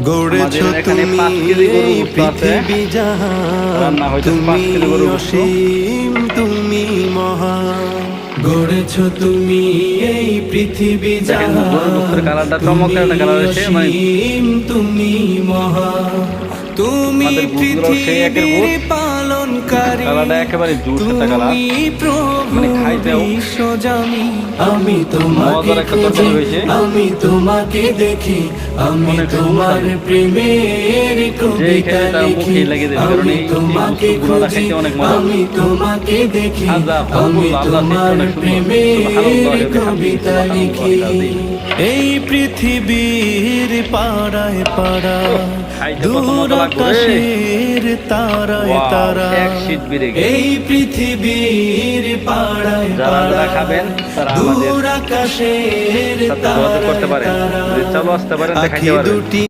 গড়েছো তুমি এই পৃথিবী জাহান, তুমি অসীম তুমি মহান। গড়েছো তুমি এই পৃথিবী জাহান, অসীম তুমি মহান। তুমি পৃথিবীর পালনকারী, তুমি প্রভু বিশ্বজানি। আমি তোমাকে খুঁজি, আমি তোমাকে দেখি, আমি তোমার প্রেমের কবিতা লিখি। আমি তোমাকে খুঁজি, আমি তোমাকে দেখি, আমি তোমার প্রেমের কবিতা লিখি। এই পৃথিবীর পাড়ায় পাড়ায়, দূর আকাশের তারায় তারায়, এই পৃথিবীর পাড়ায় পাড়ায়, দূর আকাশের তারায় তারায়, আঁখি দুটি